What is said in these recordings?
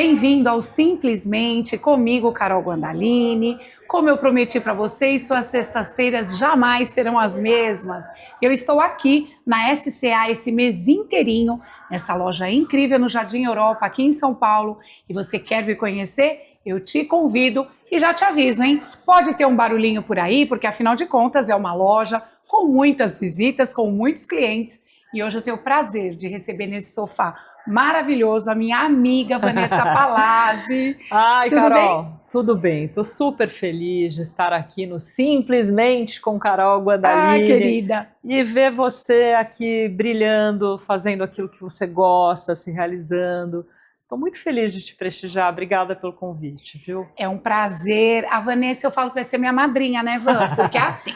Bem-vindo ao Simplesmente comigo, Carol Guandalini. Como eu prometi para vocês, suas sextas-feiras jamais serão as mesmas. Eu estou aqui na SCA esse mês inteirinho, nessa loja incrível no Jardim Europa, aqui em São Paulo. E você quer vir conhecer? Eu te convido e já te aviso, hein? Pode ter um barulhinho por aí, porque afinal de contas é uma loja com muitas visitas, com muitos clientes. E hoje eu tenho o prazer de receber nesse sofá maravilhoso a minha amiga Vanessa Palazzi. Ai, Tudo Carol, bem? tudo bem. Tô super feliz de estar aqui no Simplesmente com Carol Ah, Guandalini querida. e ver você aqui brilhando, fazendo aquilo que você gosta, se realizando. Estou muito feliz de te prestigiar. Obrigada pelo convite, viu? É um prazer. A Vanessa, eu falo que vai ser minha madrinha, né, Van? Porque é assim.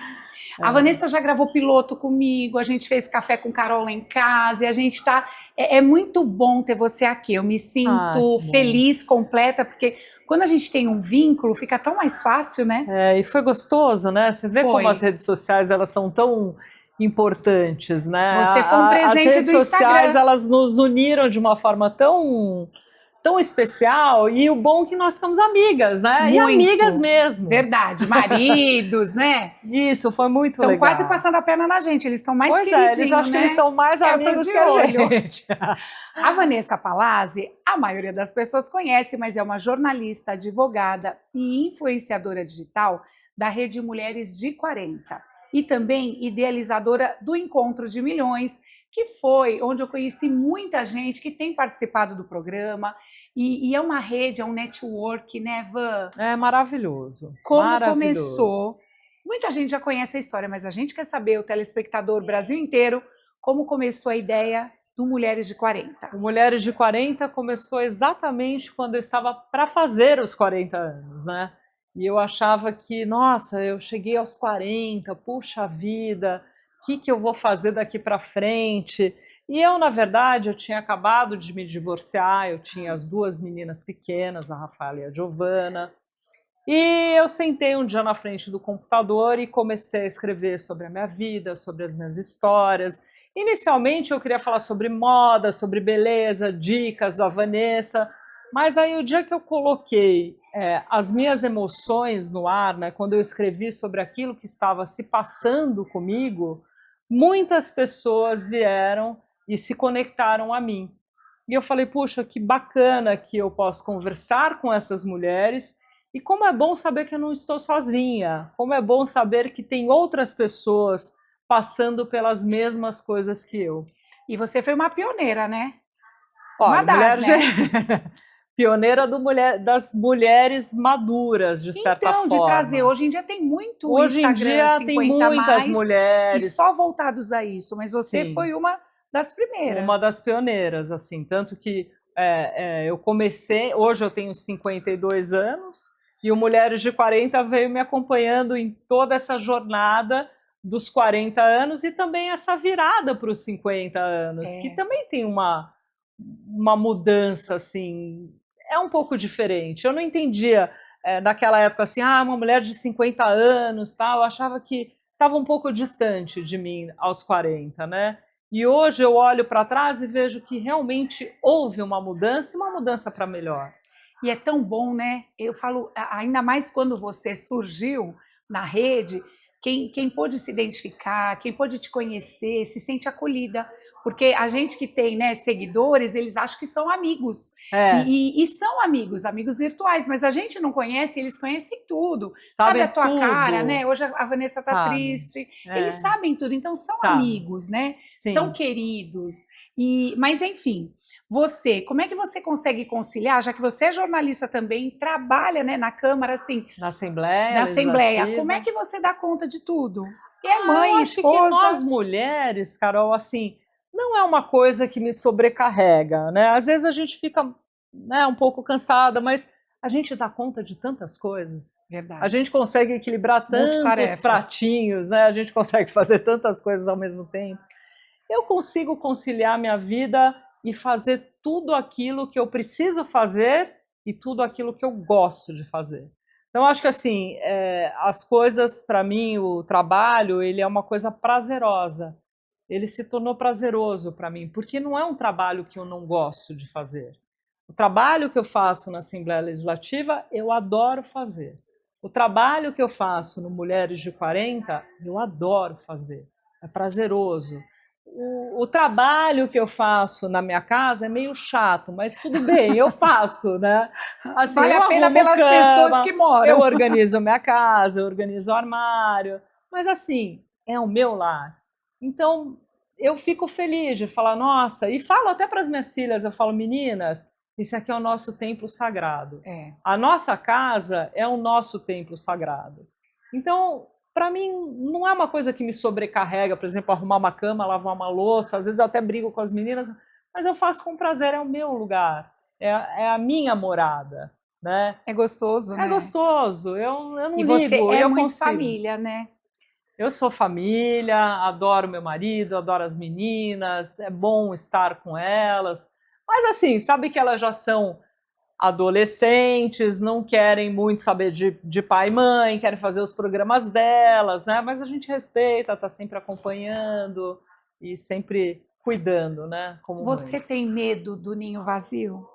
A Vanessa já gravou piloto comigo, a gente fez café com Carol lá em casa e a gente tá. É muito bom ter você aqui. Eu me sinto Que bom. feliz, completa, porque quando a gente tem um vínculo, fica tão mais fácil, né? E foi gostoso, né? Você vê como as redes sociais elas são tão importantes, né? Você foi um As presente redes do sociais Instagram. elas nos uniram de uma forma tão especial, e o bom é que nós ficamos amigas, né? E amigas mesmo. Verdade, maridos, né? Isso, foi muito legal. Estão quase legal. passando a perna na gente, eles estão mais Pois queridinhos, eles acham né? que eles estão mais amigos que a gente. A Vanessa Palazzi, a maioria das pessoas conhece, mas é uma jornalista, advogada e influenciadora digital da Rede Mulheres de 40. E também idealizadora do Encontro de Milhões, que foi onde eu conheci muita gente que tem participado do programa. E é uma rede, é um network, né, Van? É maravilhoso. Como começou? Muita gente já conhece a história, mas a gente quer saber, o telespectador, o Brasil inteiro, como começou a ideia do Mulheres de 40. O Mulheres de 40 começou exatamente quando eu estava para fazer os 40 anos, né? E eu achava que, nossa, eu cheguei aos 40, puxa vida, o que eu vou fazer daqui para frente? E eu, na verdade, eu tinha acabado de me divorciar, eu tinha as duas meninas pequenas, a Rafaela e a Giovana, e eu sentei um dia na frente do computador e comecei a escrever sobre a minha vida, sobre as minhas histórias. Inicialmente eu queria falar sobre moda, sobre beleza, dicas da Vanessa, mas aí o dia que eu coloquei as minhas emoções no ar, né, quando eu escrevi sobre aquilo que estava se passando comigo, muitas pessoas vieram e se conectaram a mim. E eu falei, puxa, que bacana que eu posso conversar com essas mulheres, e como é bom saber que eu não estou sozinha, como é bom saber que tem outras pessoas passando pelas mesmas coisas que eu. E você foi uma pioneira, né? Olha, pioneira das mulheres maduras, de certa forma. Então, de trazer, hoje em dia tem muito hoje Instagram, em dia tem muitas mulheres. E só voltados a isso, mas você foi uma das primeiras. Uma das pioneiras, assim, tanto que eu comecei, hoje eu tenho 52 anos, e o Mulheres de 40 veio me acompanhando em toda essa jornada dos 40 anos e também essa virada para os 50 anos, que também tem uma mudança, assim, é um pouco diferente. Eu não entendia naquela época assim, uma mulher de 50 anos, tá? Eu achava que estava um pouco distante de mim aos 40, né? E hoje eu olho para trás e vejo que realmente houve uma mudança, e uma mudança para melhor. E é tão bom, né? Eu falo, ainda mais quando você surgiu na rede, quem pôde se identificar, quem pôde te conhecer, se sente acolhida. Porque a gente que tem, né, seguidores, eles acham que são amigos. E são amigos virtuais, mas a gente não conhece, eles conhecem tudo. Sabe a tua cara, né? Hoje a Vanessa tá triste. Eles sabem tudo, então são amigos, né? Sim. São queridos. Mas enfim, você, como é que você consegue conciliar, já que você é jornalista também, trabalha, né, na Câmara, assim... Na Assembleia. Como é que você dá conta de tudo? E é mãe, esposa... Eu acho que nós mulheres, Carol, assim, não é uma coisa que me sobrecarrega, né? Às vezes a gente fica, né, um pouco cansada, mas a gente dá conta de tantas coisas. Verdade. A gente consegue equilibrar tantos pratinhos, né? A gente consegue fazer tantas coisas ao mesmo tempo. Eu consigo conciliar minha vida e fazer tudo aquilo que eu preciso fazer e tudo aquilo que eu gosto de fazer. Então, acho que assim, as coisas, para mim, o trabalho, ele é uma coisa prazerosa. Ele se tornou prazeroso para mim, porque não é um trabalho que eu não gosto de fazer. O trabalho que eu faço na Assembleia Legislativa, eu adoro fazer. O trabalho que eu faço no Mulheres de 40, eu adoro fazer. É prazeroso. O trabalho que eu faço na minha casa é meio chato, mas tudo bem, eu faço, né? Assim, Vale eu a pena arrumo pelas cama, pessoas que moram. eu organizo minha casa, eu organizo o armário, mas assim, é o meu lar. Então, eu fico feliz de falar, nossa, e falo até para as minhas filhas, eu falo, meninas, esse aqui é o nosso templo sagrado. É. A nossa casa é o nosso templo sagrado. Então, para mim, não é uma coisa que me sobrecarrega, por exemplo, arrumar uma cama, lavar uma louça, às vezes eu até brigo com as meninas, mas eu faço com prazer, é o meu lugar, é a minha morada, né? É gostoso, É né? gostoso, eu não E você ligo, é eu muito consigo. família, né? Eu sou família, adoro meu marido, adoro as meninas, é bom estar com elas, mas assim, sabe que elas já são adolescentes, não querem muito saber de pai e mãe, querem fazer os programas delas, né? Mas a gente respeita, está sempre acompanhando e sempre cuidando, né? Como Você mãe. tem medo do ninho vazio?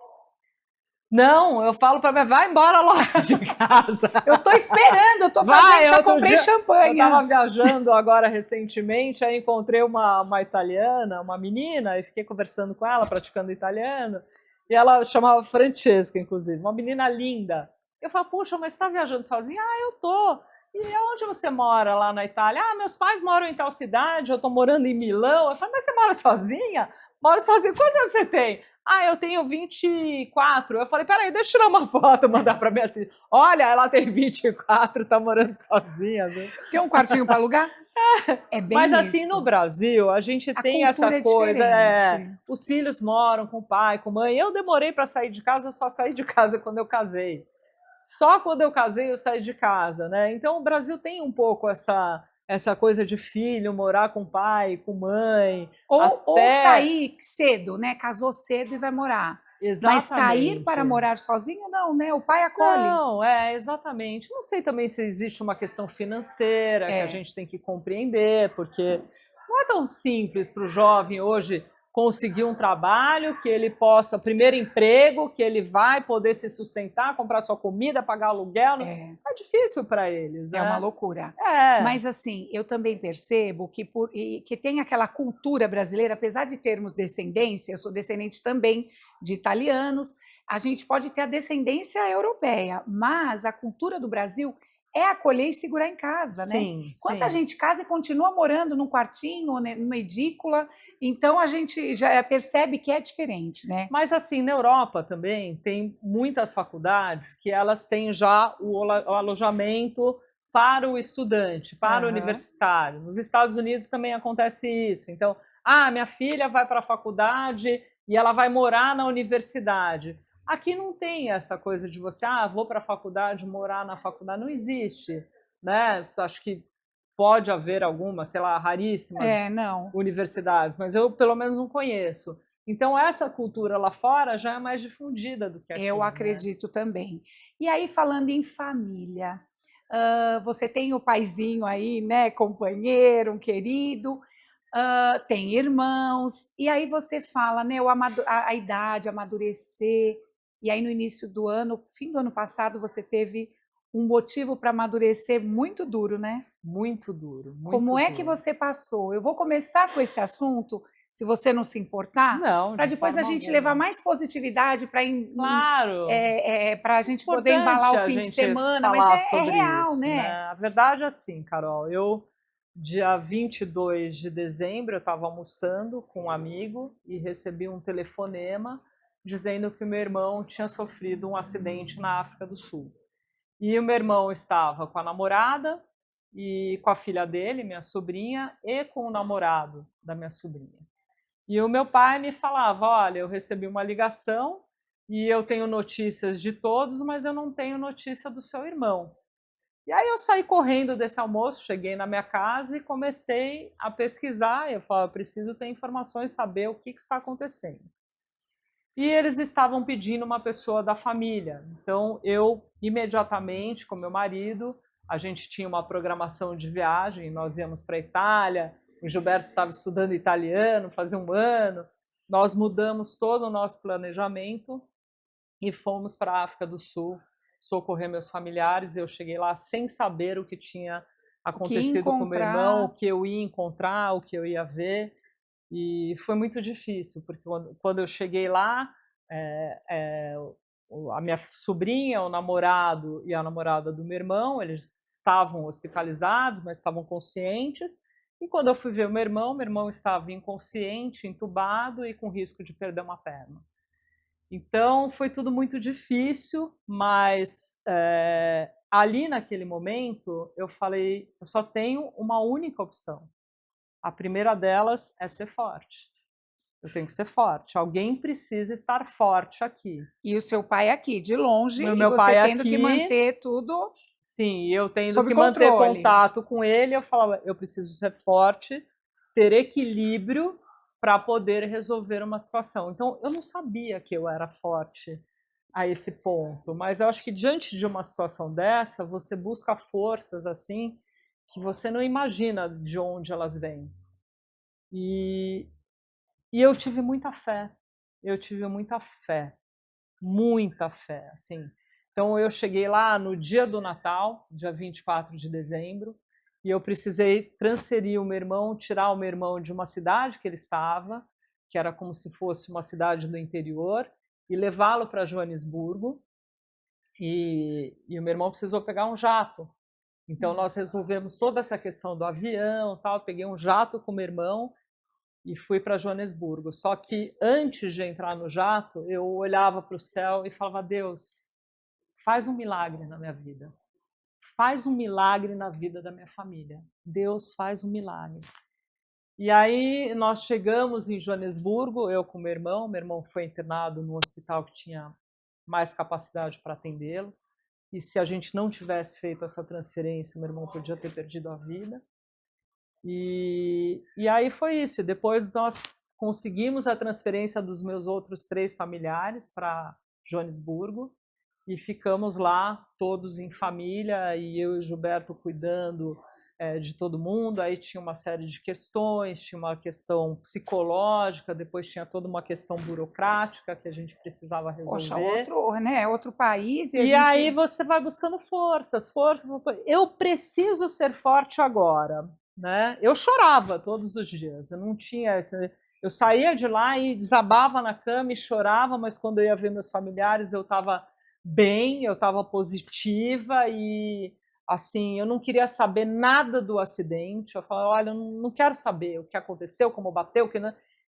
Não, eu falo para minha, vai embora logo de casa. Eu tô esperando, eu tô Vai, fazendo, já outro comprei dia, eu champanhe. estava viajando agora recentemente, aí encontrei uma italiana, uma menina, e fiquei conversando com ela, praticando italiano, e ela chamava Francesca, inclusive, uma menina linda. Eu falo, puxa, mas você está viajando sozinha? Ah, eu tô. E onde você mora lá na Itália? Ah, meus pais moram em tal cidade, eu estou morando em Milão. Eu falo, mas você mora sozinha? Moro sozinha. Quantos anos você tem? Ah, eu tenho 24. Eu falei, peraí, deixa eu tirar uma foto e mandar para minha filha. Olha, ela tem 24, tá morando sozinha. Viu? Tem um quartinho para alugar? É bem Mas assim, isso. no Brasil, a gente A tem essa cultura é coisa, diferente. os filhos moram com o pai, com a mãe. Eu demorei para sair de casa, eu só saí de casa quando eu casei. Só quando eu casei eu saí de casa, né? Então o Brasil tem um pouco essa coisa de filho, morar com pai, com mãe, Ou até sair cedo, né? Casou cedo e vai morar. Mas sair para exatamente. morar sozinho, não, né? O pai acolhe. Não, exatamente. Não sei também se existe uma questão financeira que a É. gente tem que compreender, porque não é tão simples para o jovem hoje conseguir um trabalho que ele possa, primeiro emprego, que ele vai poder se sustentar, comprar sua comida, pagar aluguel. É. É difícil para eles, né? É uma loucura. É. Mas assim, eu também percebo que tem aquela cultura brasileira, apesar de termos descendência, eu sou descendente também de italianos, a gente pode ter a descendência europeia, mas a cultura do Brasil é acolher e segurar em casa, né? Sim, Quanta sim. gente casa e continua morando num quartinho, né, numa edícula, então a gente já percebe que é diferente, né? Mas assim, na Europa também tem muitas faculdades que elas têm já o alojamento para o estudante, para o universitário. Nos Estados Unidos também acontece isso. Então, minha filha vai para a faculdade e ela vai morar na universidade. Aqui não tem essa coisa de você, vou para a faculdade, morar na faculdade. Não existe, né? Acho que pode haver algumas, sei lá, raríssimas Não. universidades, mas eu pelo menos não conheço. Então, essa cultura lá fora já é mais difundida do que aqui. Eu acredito também. E aí, falando em família, você tem o paizinho aí, né, companheiro, um querido, tem irmãos, e aí você fala, né, a idade, amadurecer, e aí no início do ano, fim do ano passado, você teve um motivo para amadurecer muito duro, né? Muito duro, muito Como é duro. que você passou? Eu vou começar com esse assunto, se você não se importar, Não, para de depois a forma gente alguma. levar mais positividade para Claro. para a gente poder Importante embalar o a fim de gente semana, falar mas é sobre real, isso, né? A verdade é assim, Carol, eu, dia 22 de dezembro, eu estava almoçando com um amigo e recebi um telefonema dizendo que o meu irmão tinha sofrido um acidente na África do Sul. E o meu irmão estava com a namorada e com a filha dele, minha sobrinha, e com o namorado da minha sobrinha. E o meu pai me falava, olha, eu recebi uma ligação e eu tenho notícias de todos, mas eu não tenho notícia do seu irmão. E aí eu saí correndo desse almoço, cheguei na minha casa e comecei a pesquisar. Eu falei, eu preciso ter informações, saber o que está acontecendo. E eles estavam pedindo uma pessoa da família. Então eu, imediatamente, com meu marido, a gente tinha uma programação de viagem, nós íamos para a Itália, o Gilberto estava estudando italiano, fazia um ano, nós mudamos todo o nosso planejamento e fomos para a África do Sul socorrer meus familiares. Eu cheguei lá sem saber o que tinha acontecido com meu irmão, o que eu ia encontrar, o que eu ia ver. E foi muito difícil, porque quando eu cheguei lá, a minha sobrinha, o namorado e a namorada do meu irmão, eles estavam hospitalizados, mas estavam conscientes. E quando eu fui ver o meu irmão estava inconsciente, entubado e com risco de perder uma perna. Então foi tudo muito difícil, mas ali naquele momento eu falei, eu só tenho uma única opção. A primeira delas é ser forte. Eu tenho que ser forte. Alguém precisa estar forte aqui. E o seu pai aqui, de longe, O e meu você pai tendo aqui, que manter tudo. Sim, eu tendo sob que manter controle. contato com ele. Eu falava, eu preciso ser forte, ter equilíbrio para poder resolver uma situação. Então, eu não sabia que eu era forte a esse ponto, mas eu acho que diante de uma situação dessa, você busca forças assim que você não imagina de onde elas vêm. E eu tive muita fé. Eu tive muita fé. Muita fé, assim. Então eu cheguei lá no dia do Natal, dia 24 de dezembro, e eu precisei transferir o meu irmão, tirar o meu irmão de uma cidade que ele estava, que era como se fosse uma cidade do interior, e levá-lo para Joanesburgo. E o meu irmão precisou pegar um jato. Então nós resolvemos toda essa questão do avião, tal. Eu peguei um jato com o meu irmão e fui para Joanesburgo. Só que antes de entrar no jato, eu olhava para o céu e falava: Deus, faz um milagre na minha vida. Faz um milagre na vida da minha família. Deus, faz um milagre. E aí nós chegamos em Joanesburgo, eu com meu irmão foi internado no hospital que tinha mais capacidade para atendê-lo. E se a gente não tivesse feito essa transferência, meu irmão podia ter perdido a vida. E aí foi isso. Depois nós conseguimos a transferência dos meus outros 3 familiares para Joanesburgo e ficamos lá todos em família, e eu e o Gilberto cuidando de todo mundo. Aí tinha uma série de questões, tinha uma questão psicológica, depois tinha toda uma questão burocrática que a gente precisava resolver. Poxa, outro país. E aí você vai buscando forças. Eu preciso ser forte agora. Né? Eu chorava todos os dias, eu não tinha eu saía de lá e desabava na cama e chorava, mas quando eu ia ver meus familiares eu estava bem, eu estava positiva e assim, eu não queria saber nada do acidente. Eu falava, olha, eu não quero saber o que aconteceu, como bateu,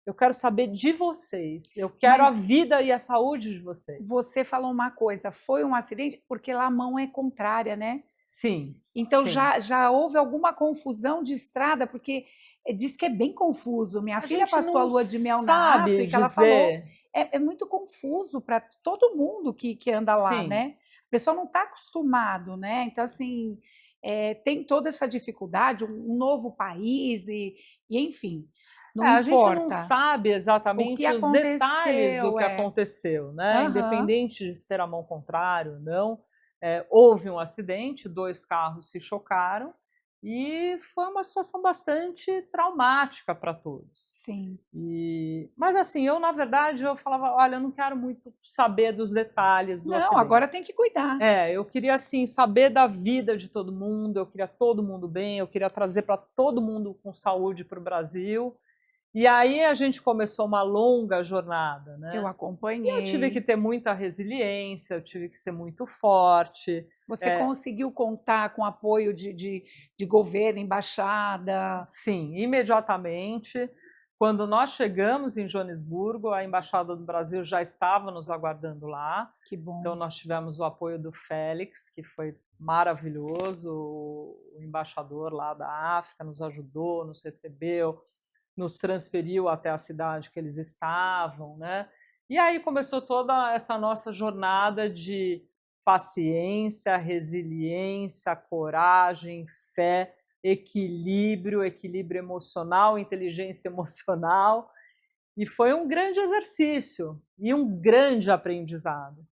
eu quero saber de vocês, eu quero a vida e a saúde de vocês. Você falou uma coisa, foi um acidente porque lá a mão é contrária, né? Sim. Então sim. Já houve alguma confusão de estrada, porque diz que é bem confuso. Minha filha passou a lua de mel na África, ela falou, é muito confuso para todo mundo que anda lá, né? O pessoal não está acostumado, né? Então, assim, tem toda essa dificuldade, um novo país enfim, não importa. A gente não sabe exatamente os detalhes do que aconteceu, né? Independente de ser a mão contrária ou não. Houve um acidente, 2 carros se chocaram e foi uma situação bastante traumática para todos. Sim. Mas assim, eu na verdade eu falava, olha, eu não quero muito saber dos detalhes do acidente. Não, agora tem que cuidar. Eu queria assim saber da vida de todo mundo, eu queria todo mundo bem, eu queria trazer para todo mundo com saúde para o Brasil. E aí a gente começou uma longa jornada, né? Eu acompanhei. E eu tive que ter muita resiliência, eu tive que ser muito forte. Você conseguiu contar com apoio de governo, embaixada? Sim, imediatamente. Quando nós chegamos em Joanesburgo, a Embaixada do Brasil já estava nos aguardando lá. Que bom. Então nós tivemos o apoio do Félix, que foi maravilhoso. O embaixador lá da África nos ajudou, nos recebeu, nos transferiu até a cidade que eles estavam, né? E aí começou toda essa nossa jornada de paciência, resiliência, coragem, fé, equilíbrio emocional, inteligência emocional. E foi um grande exercício e um grande aprendizado.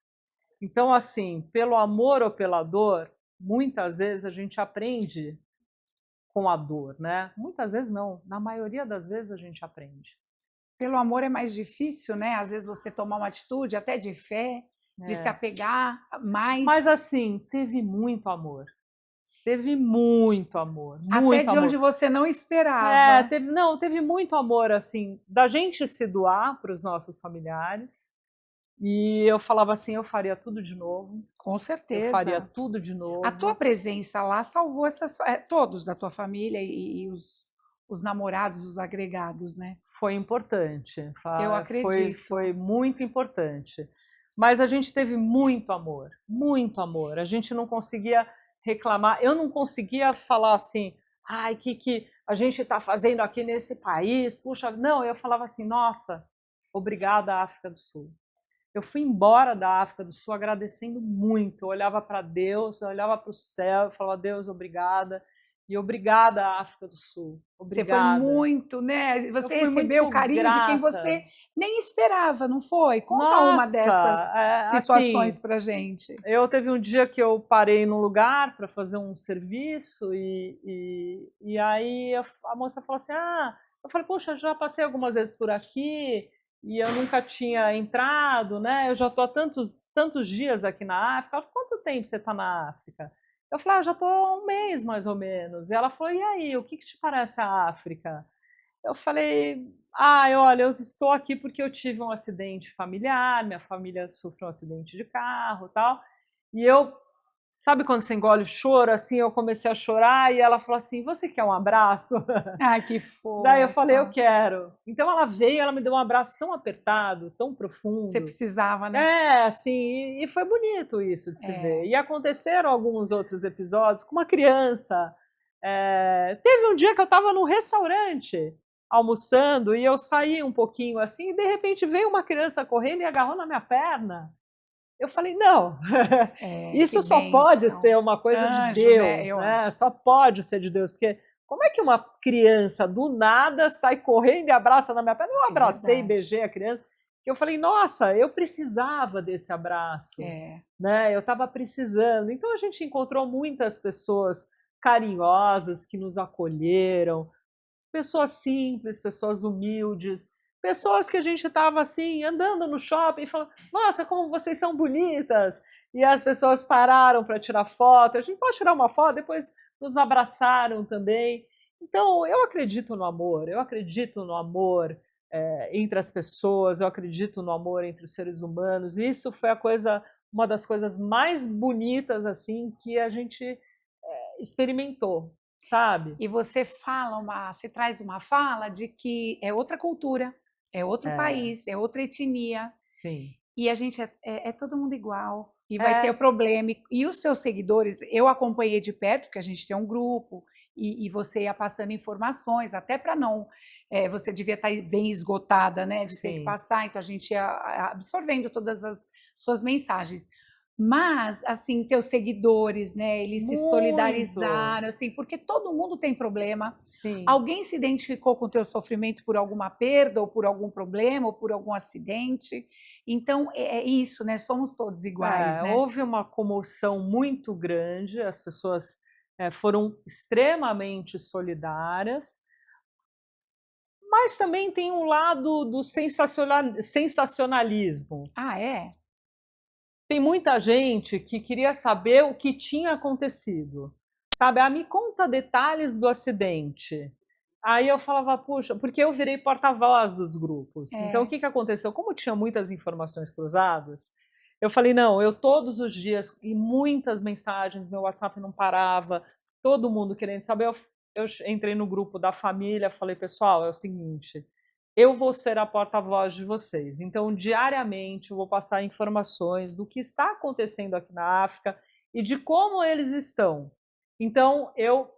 Então, assim, pelo amor ou pela dor, muitas vezes a gente aprende com a dor, né? Muitas vezes não, na maioria das vezes a gente aprende. Pelo amor é mais difícil, né? Às vezes você tomar uma atitude até de fé de se apegar mais. Mas assim, teve muito amor. Teve muito amor, Até muito de amor. onde você não esperava. Teve muito amor, assim, da gente se doar para os nossos familiares. E eu falava assim, eu faria tudo de novo. Com Eu certeza. faria tudo de novo. A tua presença lá salvou todos da tua família e os namorados, os agregados, né? Foi importante. Eu acredito. Foi muito importante. Mas a gente teve muito amor, muito amor. A gente não conseguia reclamar. Eu não conseguia falar assim, ai, que a gente está fazendo aqui nesse país? Puxa, não, eu falava assim, nossa, obrigada, África do Sul. Eu fui embora da África do Sul agradecendo muito. Eu olhava para Deus, eu olhava para o céu, eu falava, Deus, obrigada. E obrigada, África do Sul. Obrigada. Você foi muito, né? Você recebeu o carinho grata. De quem você nem esperava, não foi? Conta uma dessas situações assim, pra gente. Eu teve um dia que eu parei num lugar para fazer um serviço e aí a moça falou assim, eu falei, poxa, já passei algumas vezes por aqui e eu nunca tinha entrado, né? Eu já estou há tantos dias aqui na África. Quanto tempo você está na África? Eu falei, já estou há um mês, mais ou menos. E ela falou, e aí, o que te parece a África? Eu falei, olha, eu estou aqui porque eu tive um acidente familiar, minha família sofreu um acidente de carro e tal. E eu, sabe quando você engole o choro, assim, eu comecei a chorar e ela falou assim, você quer um abraço? Ah, que fofo. Daí eu falei, eu quero. Então ela veio, ela me deu um abraço tão apertado, tão profundo. Você precisava, né? Assim, e foi bonito isso de se ver. E aconteceram alguns outros episódios com uma criança. Teve um dia que eu estava num restaurante almoçando e eu saí um pouquinho assim e de repente veio uma criança correndo e agarrou na minha perna. Eu falei, não, isso só pode ser uma coisa de Deus, né? Só pode ser de Deus, porque como é que uma criança do nada sai correndo e abraça na minha perna? Eu abracei e beijei a criança. Eu falei, nossa, eu precisava desse abraço, né? Eu estava precisando. Então a gente encontrou muitas pessoas carinhosas que nos acolheram, pessoas simples, pessoas humildes, pessoas que a gente estava assim, andando no shopping e falando, nossa, como vocês são bonitas! E as pessoas pararam para tirar foto, a gente pode tirar uma foto, depois nos abraçaram também. Então, eu acredito no amor entre as pessoas, eu acredito no amor entre os seres humanos, e isso foi uma das coisas mais bonitas assim que a gente experimentou, sabe? E você você traz uma fala de que é outra cultura, é outro país, é outra etnia. Sim. E a gente é todo mundo igual. E vai ter o problema. E os seus seguidores, eu acompanhei de perto, porque a gente tem um grupo, e você ia passando informações, até para não. Você devia estar bem esgotada, né? De ter que passar, então a gente ia absorvendo todas as suas mensagens. Mas, assim, teus seguidores, né? Eles se solidarizaram, assim, porque todo mundo tem problema. Sim. Alguém se identificou com o teu sofrimento por alguma perda, ou por algum problema, ou por algum acidente. Então, é isso, né? Somos todos iguais, né? Houve uma comoção muito grande, as pessoas foram extremamente solidárias, mas também tem um lado do sensacionalismo. Ah, é? Tem muita gente que queria saber o que tinha acontecido. Sabe, me conta detalhes do acidente. Aí eu falava, puxa, porque eu virei porta-voz dos grupos. Então, o que aconteceu? Como tinha muitas informações cruzadas, eu falei, não, eu todos os dias, e muitas mensagens, meu WhatsApp não parava, todo mundo querendo saber. Eu entrei no grupo da família, falei, pessoal, é o seguinte, eu vou ser a porta-voz de vocês. Então, diariamente, eu vou passar informações do que está acontecendo aqui na África e de como eles estão. Então, eu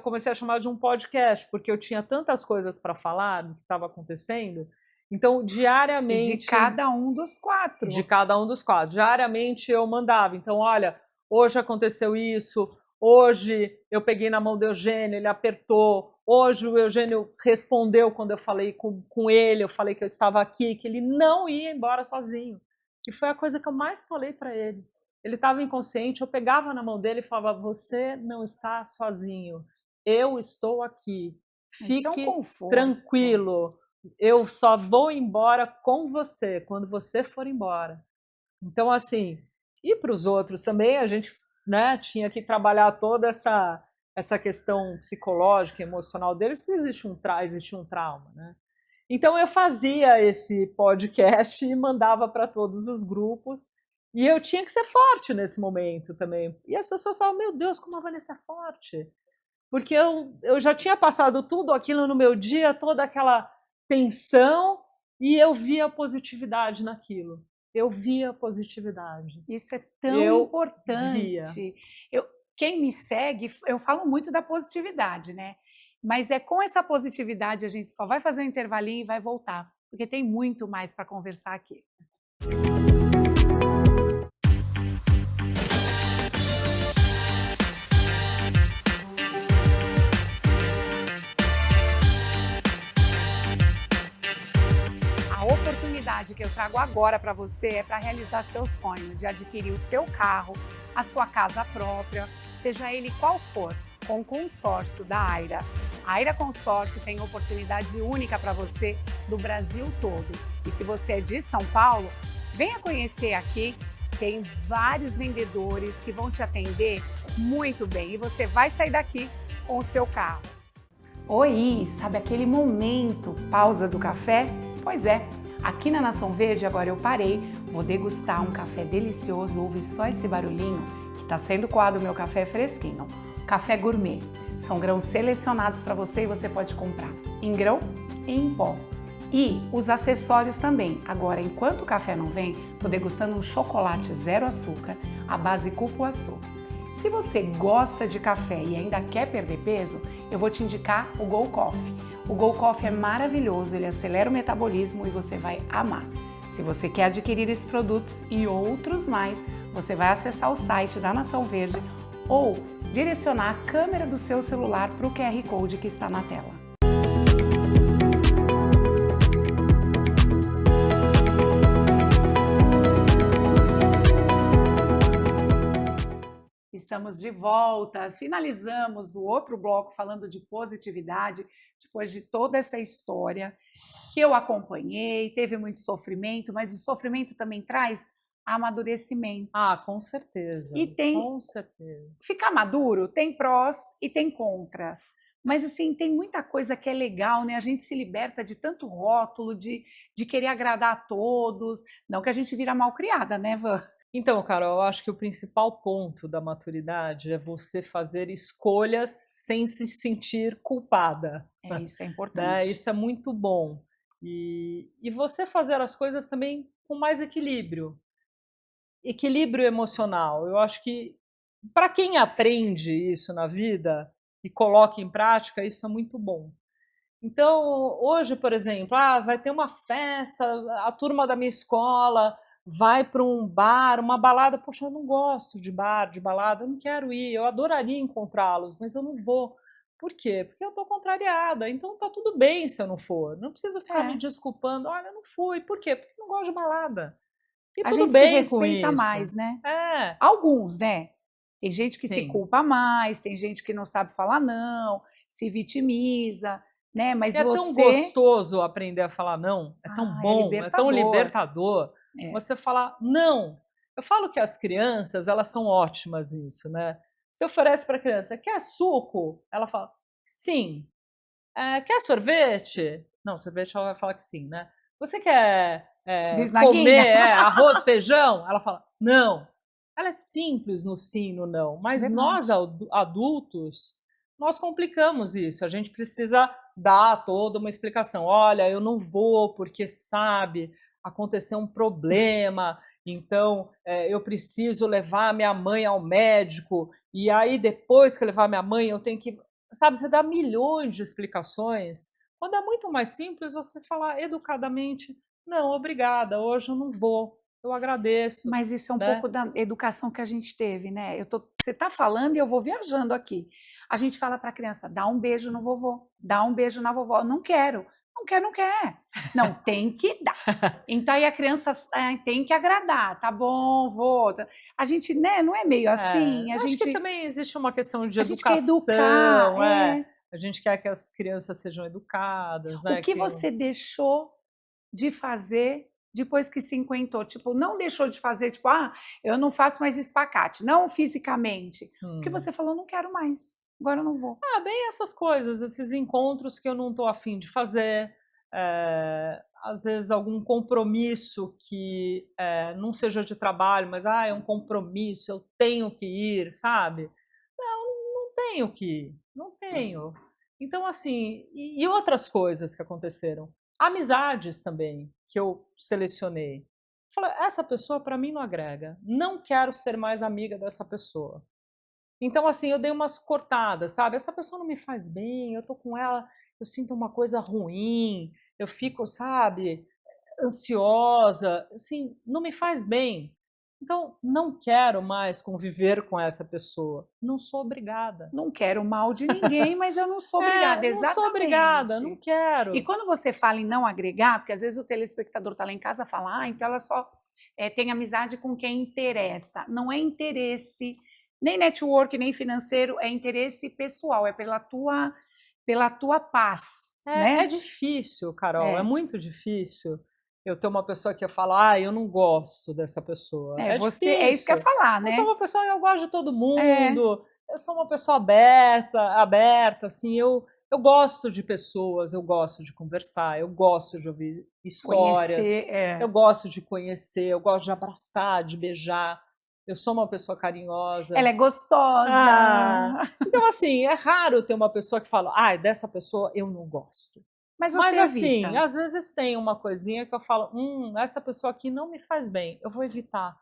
comecei a chamar de um podcast, porque eu tinha tantas coisas para falar do que estava acontecendo. Então, diariamente... E de cada um dos quatro. De cada um dos quatro. Diariamente eu mandava. Então, olha, hoje aconteceu isso, hoje eu peguei na mão do Eugênio, ele apertou, hoje o Eugênio respondeu quando eu falei com ele, eu falei que eu estava aqui, que ele não ia embora sozinho, que foi a coisa que eu mais falei para ele. Ele estava inconsciente, eu pegava na mão dele e falava, você não está sozinho, eu estou aqui, fique tranquilo, eu só vou embora com você, quando você for embora. Então, assim, e para os outros também, a gente, né, tinha que trabalhar toda essa questão psicológica, emocional deles, porque existe um trauma, né? Então eu fazia esse podcast e mandava para todos os grupos, e eu tinha que ser forte nesse momento também. E as pessoas falavam, meu Deus, como a Vanessa é forte. Porque eu já tinha passado tudo aquilo no meu dia, toda aquela tensão, e eu via positividade naquilo. Eu via positividade. Isso é tão Eu importante. Quem me segue, eu falo muito da positividade, né? Mas é com essa positividade a gente só vai fazer um intervalinho e vai voltar, porque tem muito mais para conversar aqui. A oportunidade que eu trago agora para você é para realizar seu sonho de adquirir o seu carro, a sua casa própria, seja ele qual for, com o consórcio da Aira. A Aira Consórcio tem oportunidade única para você do Brasil todo. E se você é de São Paulo, venha conhecer aqui. Tem vários vendedores que vão te atender muito bem e você vai sair daqui com o seu carro. Oi, sabe aquele momento pausa do café? Pois é, aqui na Nação Verde agora eu parei, vou degustar um café delicioso, ouve só esse barulhinho que está sendo coado o meu café fresquinho. Café gourmet, são grãos selecionados para você e você pode comprar em grão e em pó. E os acessórios também. Agora, enquanto o café não vem, estou degustando um chocolate zero açúcar, à base cupuaçu. Se você gosta de café e ainda quer perder peso, eu vou te indicar o Go Coffee. O Go Coffee é maravilhoso, ele acelera o metabolismo e você vai amar. Se você quer adquirir esses produtos e outros mais, você vai acessar o site da Nação Verde ou direcionar a câmera do seu celular para o QR Code que está na tela. Estamos de volta, finalizamos o outro bloco falando de positividade, depois de toda essa história que eu acompanhei, teve muito sofrimento, mas o sofrimento também traz amadurecimento. Ah, com certeza. E tem, com certeza. Ficar maduro tem prós e tem contra. Mas assim, tem muita coisa que é legal, né? A gente se liberta de tanto rótulo, de querer agradar a todos. Não que a gente vira mal criada, né, Van? Então, Carol, eu acho que o principal ponto da maturidade é você fazer escolhas sem se sentir culpada. Isso é importante. Isso é muito bom. E você fazer as coisas também com mais equilíbrio. Equilíbrio emocional. Eu acho que para quem aprende isso na vida e coloca em prática, isso é muito bom. Então, hoje, por exemplo, vai ter uma festa, a turma da minha escola vai para um bar, uma balada. Poxa, eu não gosto de bar, de balada, eu não quero ir, eu adoraria encontrá-los, mas eu não vou. Por quê? Porque eu estou contrariada, então tá tudo bem se eu não for. Não preciso ficar me desculpando, olha, eu não fui. Por quê? Porque eu não gosto de balada. E a tudo gente bem se com respeita isso. mais, né? É. Alguns, né? Tem gente que Sim. se culpa mais, tem gente que não sabe falar não, se vitimiza, né? Mas É tão gostoso aprender a falar não, é tão bom, é tão libertador. Você falar não. Eu falo que as crianças, elas são ótimas nisso, né? Você oferece para a criança, quer suco? Ela fala, sim. Quer sorvete? Não, sorvete ela vai falar que sim, né? Você quer comer arroz, feijão? Ela fala, não. Ela é simples no sim e no não, mas verdade. Nós adultos, nós complicamos isso. A gente precisa dar toda uma explicação. Olha, eu não vou porque, sabe, aconteceu um problema, então eu preciso levar minha mãe ao médico, e aí depois que eu levar minha mãe eu tenho que... Sabe, você dá milhões de explicações, quando é muito mais simples você falar educadamente, não, obrigada, hoje eu não vou, eu agradeço. Mas isso é um pouco da educação que a gente teve, né? Você está falando e eu vou viajando aqui. A gente fala para a criança, dá um beijo no vovô, dá um beijo na vovó. Não quero. Não quer, não quer. Não, tem que dar. Então aí a criança tem que agradar, tá bom, vou. A gente, né, não é meio assim. Acho que também existe uma questão de educação. A gente quer educar. A gente quer que as crianças sejam educadas. Né? O que você deixou de fazer depois que cinquentou? Tipo, não deixou de fazer, tipo, eu não faço mais espacate, não fisicamente. Porque você falou, não quero mais, agora eu não vou. Bem essas coisas, esses encontros que eu não estou afim de fazer, às vezes algum compromisso que não seja de trabalho, mas é um compromisso, eu tenho que ir, sabe? Não tenho que ir, não tenho. Então, assim, e outras coisas que aconteceram. Amizades também, que eu selecionei. Falei, essa pessoa para mim não agrega, não quero ser mais amiga dessa pessoa. Então, assim, eu dei umas cortadas, sabe? Essa pessoa não me faz bem, eu tô com ela, eu sinto uma coisa ruim, eu fico, sabe, ansiosa, assim, não me faz bem. Então, não quero mais conviver com essa pessoa. Não sou obrigada. Não quero o mal de ninguém, mas eu não sou obrigada, Não sou obrigada, não exatamente. quero. E quando você fala em não agregar, porque às vezes o telespectador está lá em casa e fala, então ela só tem amizade com quem interessa. Não é interesse, nem network, nem financeiro, é interesse pessoal, é pela tua paz, É né? difícil, Carol, é É, muito difícil eu ter uma pessoa que eu falo, eu não gosto dessa pessoa. É é isso que eu ia difícil. falar, Eu sou né? uma pessoa, eu gosto de todo É, mundo, eu sou uma pessoa aberta, assim, eu gosto de pessoas, eu gosto de conversar, eu gosto de ouvir histórias, conhecer, eu gosto de conhecer, eu gosto de abraçar, de beijar. Eu sou uma pessoa carinhosa. ela é gostosa. Então, assim, é raro ter uma pessoa que fala, dessa pessoa eu não gosto. Mas Mas, você assim, evita. às vezes tem uma coisinha que eu falo, essa pessoa aqui não me faz bem, eu vou evitar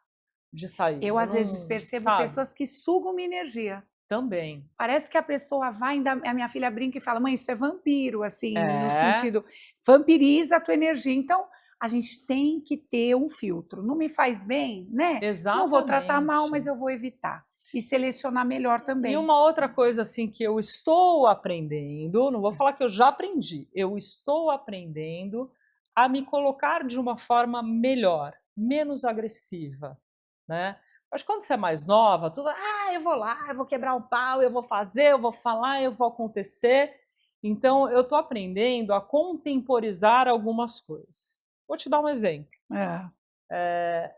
de sair. Eu, Eu às vezes, não, percebo sabe? pessoas que sugam minha energia. Também. Parece que a pessoa vai, a minha filha brinca e fala, mãe, isso é vampiro, assim, no É, sentido, vampiriza a tua energia. Então, a gente tem que ter um filtro. Não me faz bem, né? Não vou tratar mal, mas exatamente. eu vou evitar. E selecionar melhor E também. uma outra coisa, assim, que eu estou aprendendo, não vou falar que eu já aprendi, eu estou aprendendo a me colocar de uma forma melhor, menos agressiva, né? Acho que quando você é mais nova, tudo, eu vou lá, eu vou quebrar o pau, eu vou fazer, eu vou falar, eu vou acontecer. Então, eu estou aprendendo a contemporizar algumas coisas. Vou te dar um exemplo. É.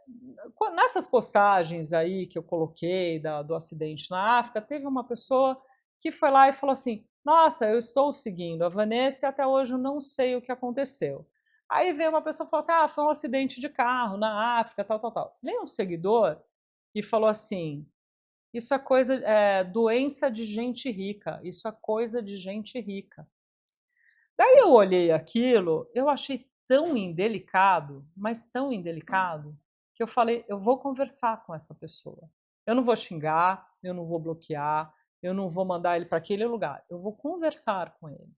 Nessas postagens aí que eu coloquei do acidente na África, teve uma pessoa que foi lá e falou assim: Nossa, eu estou seguindo a Vanessa e até hoje eu não sei o que aconteceu. Aí veio uma pessoa e falou assim: foi um acidente de carro na África, tal, tal, tal. Veio um seguidor e falou assim: Isso é doença de gente rica, isso é coisa de gente rica. Daí eu olhei aquilo, eu achei tão indelicado, mas tão indelicado, que eu falei: eu vou conversar com essa pessoa. Eu não vou xingar, eu não vou bloquear, eu não vou mandar ele para aquele lugar. Eu vou conversar com ele.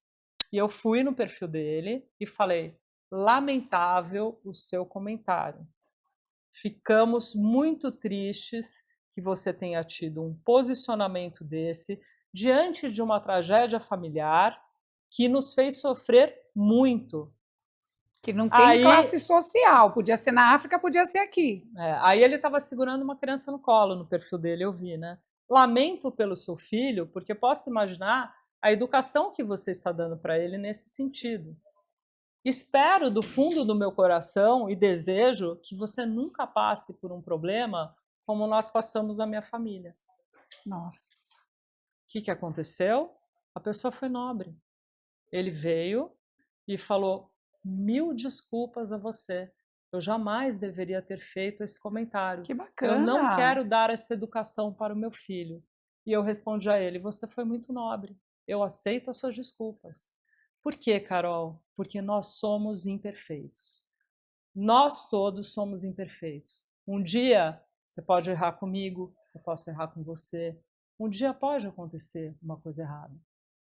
E eu fui no perfil dele e falei: lamentável o seu comentário. Ficamos muito tristes que você tenha tido um posicionamento desse diante de uma tragédia familiar que nos fez sofrer muito. Que não tem Aí, classe social. Podia ser na África, podia ser aqui. aí ele estava segurando uma criança no colo no perfil dele, eu vi, né? Lamento pelo seu filho, porque posso imaginar a educação que você está dando para ele nesse sentido. Espero do fundo do meu coração e desejo que você nunca passe por um problema como nós passamos na minha família. Nossa. O que aconteceu? A pessoa foi nobre. Ele veio e falou: 1000 desculpas a você. Eu jamais deveria ter feito esse comentário. Que Eu não bacana. quero dar essa educação para o meu filho. E eu respondi a ele: Você foi muito nobre. Eu aceito as suas desculpas. Por quê, Carol? Porque nós somos imperfeitos. Nós todos somos imperfeitos. Um dia você pode errar comigo, eu posso errar com você. Um dia pode acontecer uma coisa errada.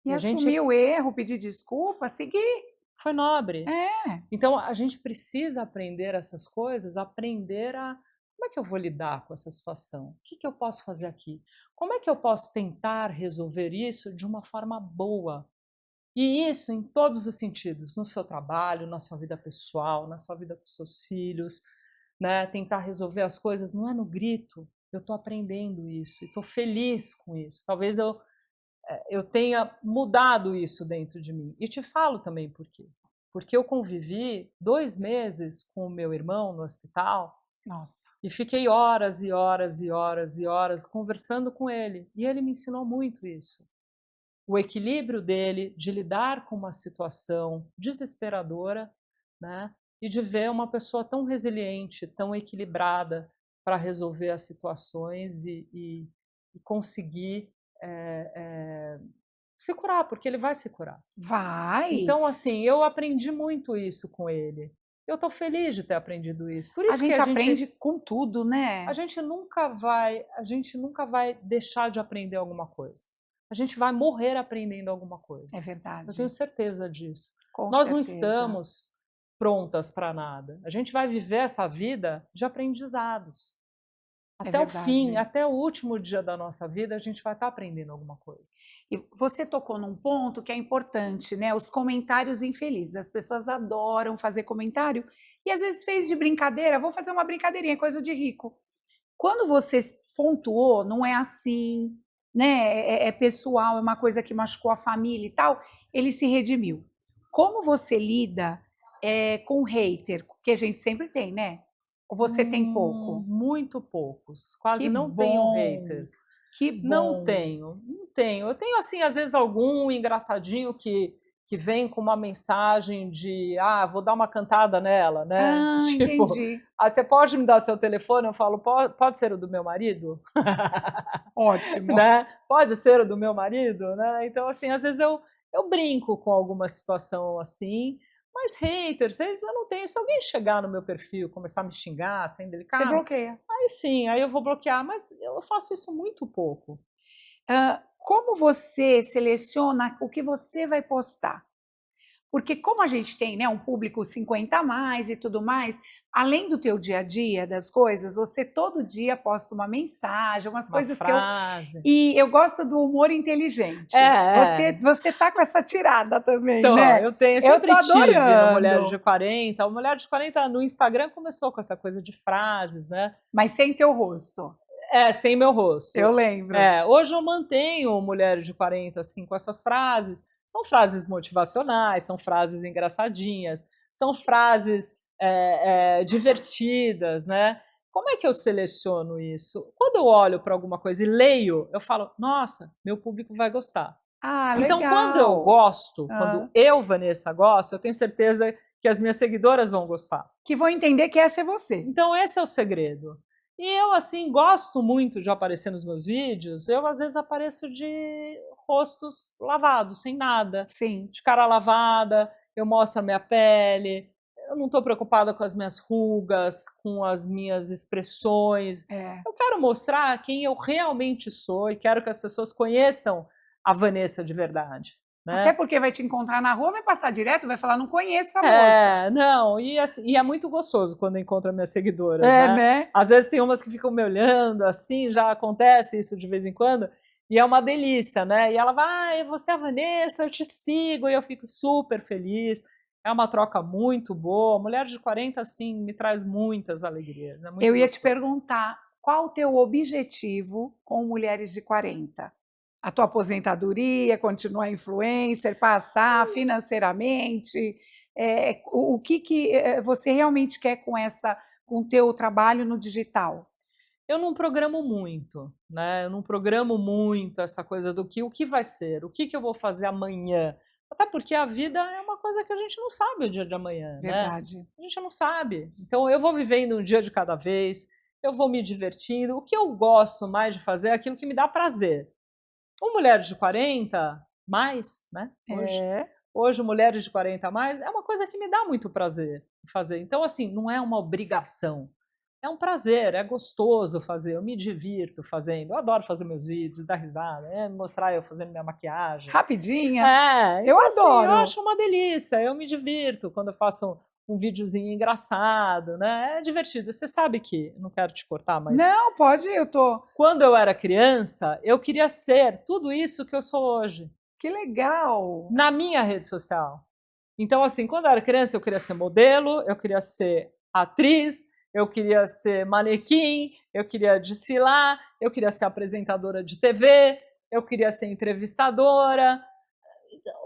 E E a gente assumir o erro, pedir desculpa, seguir. foi nobre. É. Então a gente precisa aprender essas coisas, aprender a como é que eu vou lidar com essa situação? O que eu posso fazer aqui? Como é que eu posso tentar resolver isso de uma forma boa? E isso em todos os sentidos, no seu trabalho, na sua vida pessoal, na sua vida com seus filhos, né? Tentar resolver as coisas não é no grito. Eu estou aprendendo isso e estou feliz com isso. Talvez eu tenha mudado isso dentro de mim. E te falo também por quê. porque eu convivi 2 meses com o meu irmão no hospital Nossa. e fiquei horas e horas e horas e horas conversando com ele. E ele me ensinou muito isso. O equilíbrio dele de lidar com uma situação desesperadora, né? E de ver uma pessoa tão resiliente, tão equilibrada para resolver as situações e conseguir se curar, porque ele vai se curar. Vai. Então, assim, eu aprendi muito isso com ele. Eu estou feliz de ter aprendido isso. Por isso a gente que aprende com tudo, né? a gente nunca vai deixar de aprender alguma coisa. A gente vai morrer aprendendo alguma coisa. É verdade. Eu tenho certeza disso. Com Nós não certeza. estamos prontas para nada. A gente vai viver essa vida de aprendizados. Até o fim, até o último dia da nossa vida, a gente vai estar aprendendo alguma coisa. E você tocou num ponto que é importante, né? Os comentários infelizes. As pessoas adoram fazer comentário e às vezes fez de brincadeira. Vou fazer uma brincadeirinha, coisa de rico. Quando você pontuou, não é assim, né? É pessoal, é uma coisa que machucou a família e tal. Ele se redimiu. Como você lida com o hater? Que a gente sempre tem, né? Ou você tem pouco? Muito poucos. Quase Que não bom, tenho haters. Que bom. Não tenho. Eu tenho, assim, às vezes algum engraçadinho que vem com uma mensagem de vou dar uma cantada nela, né? Tipo, entendi. Você pode me dar seu telefone? Eu falo, pode ser o do meu marido? Ótimo. Né? Pode ser o do meu marido? Né? Então, assim, às vezes eu brinco com alguma situação assim, mas haters, eu não tenho. Se alguém chegar no meu perfil, começar a me xingar, sem delicado, você bloqueia. Aí sim, aí eu vou bloquear, mas eu faço isso muito pouco. Como você seleciona o que você vai postar? Porque como a gente tem, né, um público 50 a mais e tudo mais, além do teu dia a dia, das coisas, você todo dia posta uma mensagem, umas coisas frase. E eu gosto do humor inteligente. Você tá com essa tirada também, né? Eu tenho, sempre tive no Mulheres de 40. O Mulheres de 40 no Instagram começou com essa coisa de frases, né? Mas sem teu rosto. Sem meu rosto. Eu lembro. Hoje eu mantenho Mulheres de 40, assim, com essas frases. São frases motivacionais, são frases engraçadinhas, são frases divertidas, né? Como é que eu seleciono isso? Quando eu olho para alguma coisa e leio, eu falo, nossa, meu público vai gostar. Então, legal. quando eu gosto, quando eu, Vanessa, gosto, eu tenho certeza que as minhas seguidoras vão gostar. Que vão entender que essa é você. Então, esse é o segredo. E eu, assim, gosto muito de aparecer nos meus vídeos. Eu, às vezes, apareço de rostos lavados, sem nada. Sim. De cara lavada, eu mostro a minha pele. Eu não estou preocupada com as minhas rugas, com as minhas expressões. Eu quero mostrar quem eu realmente sou e quero que as pessoas conheçam a Vanessa de verdade. Né? Até porque vai te encontrar na rua, vai passar direto, vai falar, não conheço essa moça. Não, e é muito gostoso quando eu encontro minhas seguidoras, né? Às vezes tem umas que ficam me olhando, assim, já acontece isso de vez em quando, e é uma delícia, né? E ela vai, você é a Vanessa, eu te sigo, e eu fico super feliz. É uma troca muito boa. Mulheres de 40, assim, me traz muitas alegrias. Eu ia te perguntar, qual o teu objetivo com Mulheres de 40? A tua aposentadoria, continuar influencer, passar financeiramente? O que você realmente quer com o teu trabalho no digital? Eu não programo muito, né? Eu não programo muito essa coisa do o que vai ser, o que eu vou fazer amanhã. Até porque a vida é uma coisa que a gente não sabe o dia de amanhã, Verdade. Né? A gente não sabe. Então eu vou vivendo um dia de cada vez, eu vou me divertindo. O que eu gosto mais de fazer é aquilo que me dá prazer. Mulheres de 40 mais, né? Hoje, Mulheres de 40 mais é uma coisa que me dá muito prazer fazer. Então, assim, não é uma obrigação. É um prazer, é gostoso fazer, eu me divirto fazendo. Eu adoro fazer meus vídeos, dar risada, mostrar eu fazendo minha maquiagem. Rapidinha. Então, eu adoro. Eu acho uma delícia, eu me divirto quando eu faço um videozinho engraçado, né? É divertido. Você sabe que, não quero te cortar, mas... Não, pode, eu tô... Quando eu era criança, eu queria ser tudo isso que eu sou hoje. Que legal! Na minha rede social. Então, assim, quando eu era criança, eu queria ser modelo, eu queria ser atriz, eu queria ser manequim, eu queria desfilar, eu queria ser apresentadora de TV, eu queria ser entrevistadora.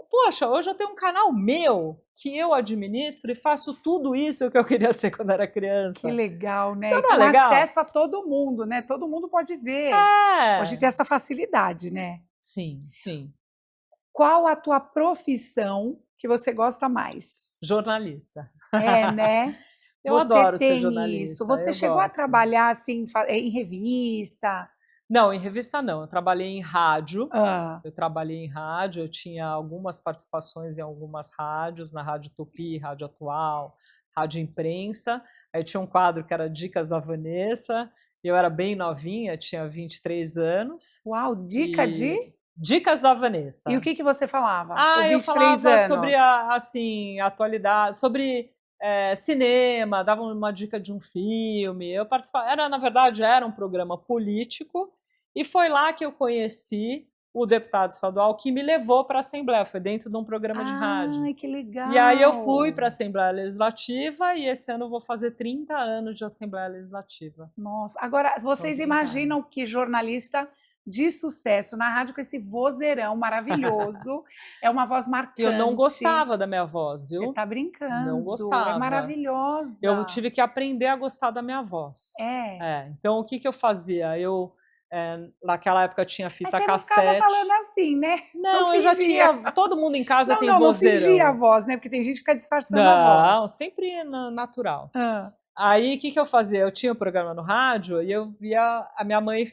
poxa, hoje eu tenho um canal meu que eu administro e faço tudo isso que eu queria ser quando era criança. Que legal, né? Então E não é com legal? acesso a todo mundo, né? Todo mundo pode ver. Hoje tem essa facilidade, né? Sim, sim. Qual a tua profissão que você gosta mais? Jornalista. É, né? Eu Você adoro ser tem jornalista. isso. Você eu chegou a gosto. trabalhar assim em revista? Não, em revista não. Eu trabalhei em rádio. Ah, Eu trabalhei em rádio, eu tinha algumas participações em algumas rádios, na Rádio Tupi, Rádio Atual, Rádio Imprensa. Aí tinha um quadro que era Dicas da Vanessa. Eu era bem novinha, tinha 23 anos. uau, dica de? Dicas da Vanessa. E o que você falava? Com Eu 23 falava anos. sobre assim, atualidade, sobre cinema, dava uma dica de um filme. Eu participava, na verdade, era um programa político, e foi lá que eu conheci o deputado estadual que me levou para a Assembleia, foi dentro de um programa de rádio. Ai, que legal! E aí eu fui para a Assembleia Legislativa, e esse ano eu vou fazer 30 anos de Assembleia Legislativa. Nossa, agora vocês imaginam que jornalista de sucesso na rádio com esse vozeirão maravilhoso, é uma voz marcante. Eu não gostava da minha voz, viu? Você tá brincando. Não gostava. É maravilhosa. Eu tive que aprender a gostar da minha voz. Então, o que eu fazia? Eu, naquela época, tinha fita cassete. Não ficava falando assim, né? Não, eu já tinha. Todo mundo em casa tem vozeirão. Não fingia a voz, né? Porque tem gente que fica disfarçando a voz. Não, sempre natural. Aí, o que eu fazia? Eu tinha um programa no rádio e eu via a minha mãe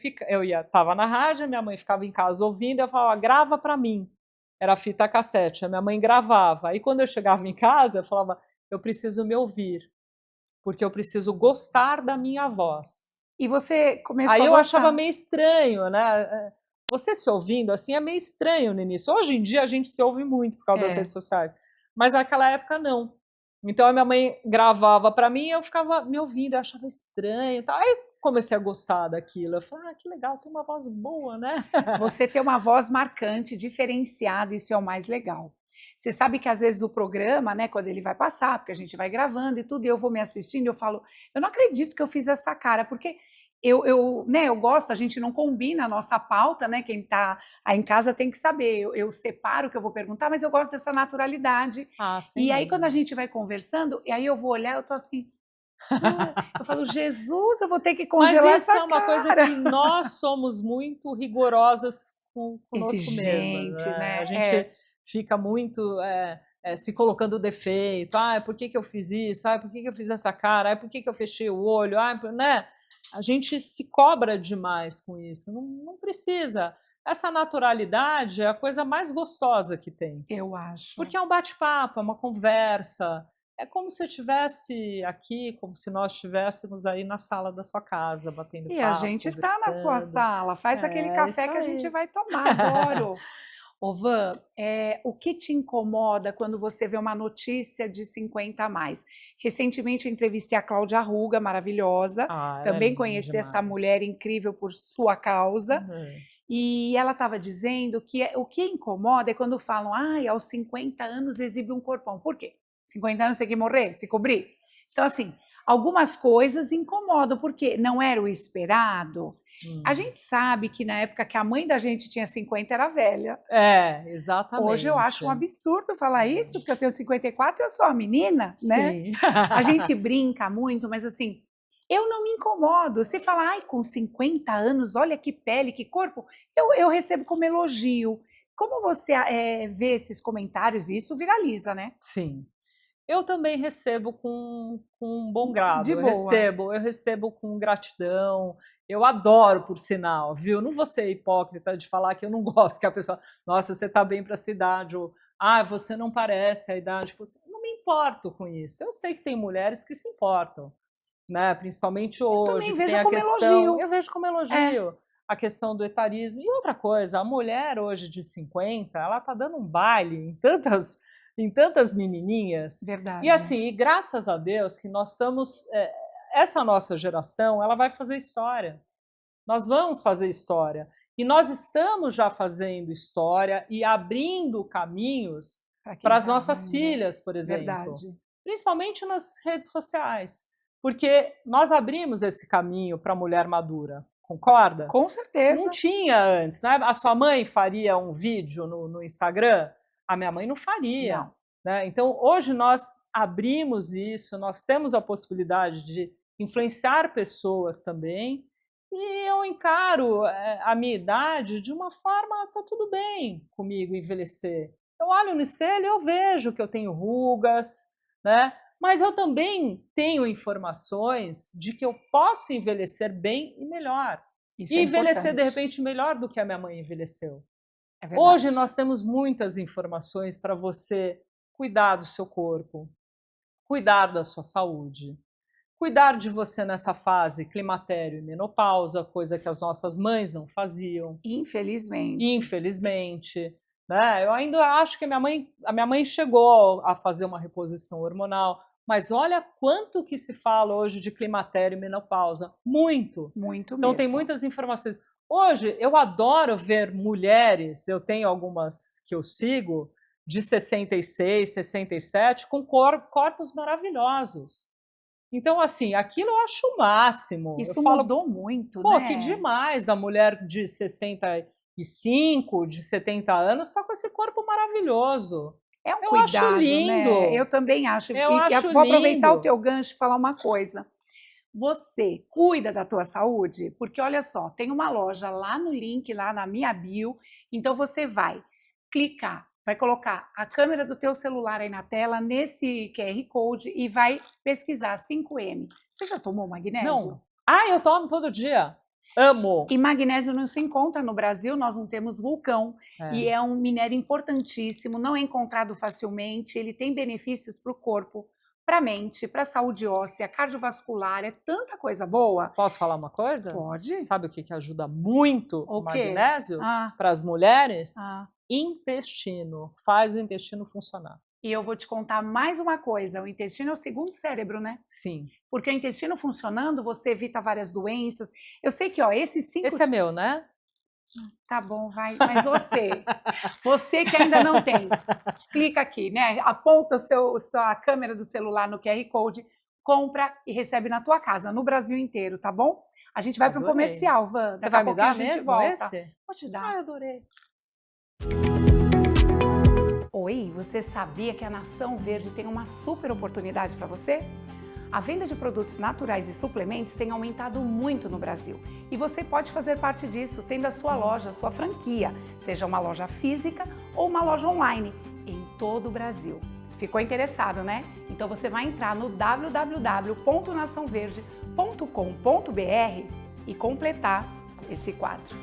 tava na rádio, a minha mãe ficava em casa ouvindo, eu falava, grava para mim. Era fita cassete, a minha mãe gravava. Aí, quando eu chegava em casa, eu falava, eu preciso me ouvir, porque eu preciso gostar da minha voz. E você começou a Aí eu gostar. achava meio estranho, né? Você se ouvindo assim é meio estranho no início. Hoje em dia a gente se ouve muito por causa das redes sociais, mas naquela época não. Então a minha mãe gravava para mim e eu ficava me ouvindo, eu achava estranho. Tá? Aí comecei a gostar daquilo. Eu falei, que legal, tem uma voz boa, né? Você tem uma voz marcante, diferenciada, isso é o mais legal. Você sabe que às vezes o programa, né, quando ele vai passar, porque a gente vai gravando e tudo, e eu vou me assistindo, eu falo, eu não acredito que eu fiz essa cara, porque eu gosto, a gente não combina a nossa pauta, né? Quem está aí em casa tem que saber. Eu separo o que eu vou perguntar, mas eu gosto dessa naturalidade. E aí, quando a gente vai conversando, e aí eu vou olhar, eu tô assim. Eu falo, Jesus, eu vou ter que congelar essa cara. Mas isso é uma coisa que nós somos muito rigorosas conosco mesmas. Né? A gente fica muito se colocando defeito. Por que eu fiz isso? Por que eu fiz essa cara? Por que eu fechei o olho? Né? A gente se cobra demais com isso, não precisa. Essa naturalidade é a coisa mais gostosa que tem. Eu acho. Porque é um bate-papo, é uma conversa. É como se eu estivesse aqui, como se nós estivéssemos aí na sala da sua casa, batendo papo, e a gente está na sua sala, faz aquele café que a gente vai tomar, adoro. Ô Van, o que te incomoda quando você vê uma notícia de 50 a mais? Recentemente eu entrevistei a Cláudia Ruga, maravilhosa, também conheci essa mulher incrível por sua causa, e ela estava dizendo que o que incomoda é quando falam, aos 50 anos exibe um corpão. Por quê? 50 anos tem que morrer, se cobrir? Então, assim, algumas coisas incomodam, porque não era o esperado. A gente sabe que na época que a mãe da gente tinha 50 era velha. Exatamente. Hoje eu acho um absurdo falar isso, porque eu tenho 54 e eu sou uma menina, né? Sim. A gente brinca muito, mas assim, eu não me incomodo. Se falar, com 50 anos, olha que pele, que corpo, eu recebo como elogio. Como você vê esses comentários? Isso viraliza, né? Sim. Eu também recebo com um bom grado. De boa. Eu recebo com gratidão. Eu adoro, por sinal, viu? Não vou ser hipócrita de falar que eu não gosto que a pessoa, nossa, você está bem para a sua idade, ou você não parece a idade. Não me importo com isso. Eu sei que tem mulheres que se importam, né? Principalmente hoje. Eu também vejo tem como elogio. Eu vejo como elogio. A questão do etarismo. E outra coisa, a mulher hoje de 50, ela está dando um baile em tantas menininhas. Verdade. E assim, graças a Deus que nós estamos... essa nossa geração, ela vai fazer história. Nós vamos fazer história. E nós estamos já fazendo história e abrindo caminhos para as nossas filhas, por exemplo. Verdade. Principalmente nas redes sociais. Porque nós abrimos esse caminho para a mulher madura. Concorda? Com certeza. Não tinha antes, né? A sua mãe faria um vídeo no Instagram? A minha mãe não faria. Não. Né? Então, hoje nós abrimos isso, nós temos a possibilidade de influenciar pessoas também, e eu encaro a minha idade de uma forma, tá tudo bem comigo envelhecer. Eu olho no espelho e eu vejo que eu tenho rugas, né? Mas eu também tenho informações de que eu posso envelhecer bem e melhor. Isso E é envelhecer, de importante. repente, melhor do que a minha mãe envelheceu. É verdade. Hoje nós temos muitas informações para você cuidar do seu corpo, cuidar da sua saúde, cuidar de você nessa fase climatério e menopausa, coisa que as nossas mães não faziam, Infelizmente. infelizmente. Né? Eu ainda acho que a minha mãe chegou a fazer uma reposição hormonal, mas olha quanto que se fala hoje de climatério e menopausa. Muito. Muito Então mesmo. tem muitas informações. Hoje eu adoro ver mulheres, eu tenho algumas que eu sigo, de 66, 67, com corpos maravilhosos. Então, assim, aquilo eu acho o máximo. Isso eu falo, mudou muito, pô, né? que demais a mulher de 65, de 70 anos, só com esse corpo maravilhoso. É um Eu cuidado, acho lindo. né? Eu também acho. Eu E acho vou aproveitar o lindo. teu gancho e falar uma coisa. Você cuida da tua saúde? Porque olha só, tem uma loja lá no link, lá na minha bio, então você vai clicar, vai colocar a câmera do teu celular aí na tela, nesse QR Code e vai pesquisar 5M. Você já tomou magnésio? Não. Ah, eu tomo todo dia. Amo. E magnésio não se encontra no Brasil, nós não temos vulcão. E é um minério importantíssimo, não é encontrado facilmente, ele tem benefícios para o corpo, para a mente, para a saúde óssea, cardiovascular, é tanta coisa boa. Posso falar uma coisa? Pode. Sabe o que ajuda muito o magnésio para as mulheres? Intestino. Faz o intestino funcionar. E eu vou te contar mais uma coisa, o intestino é o segundo cérebro, né? Sim. Porque o intestino funcionando, você evita várias doenças. Eu sei que, ó, esses 5... Esse é meu, né? Tá bom, vai. Mas você que ainda não tem, clica aqui, né? Aponta sua câmera do celular no QR Code, compra e recebe na tua casa, no Brasil inteiro, tá bom? A gente vai para um comercial, Van. Você vai me dar mesmo esse? Vou te dar. Ah, eu adorei. Oi, você sabia que a Nação Verde tem uma super oportunidade para você? A venda de produtos naturais e suplementos tem aumentado muito no Brasil e você pode fazer parte disso tendo a sua loja, a sua franquia, seja uma loja física ou uma loja online, em todo o Brasil. Ficou interessado, né? Então você vai entrar no www.naçãoverde.com.br e completar esse quadro.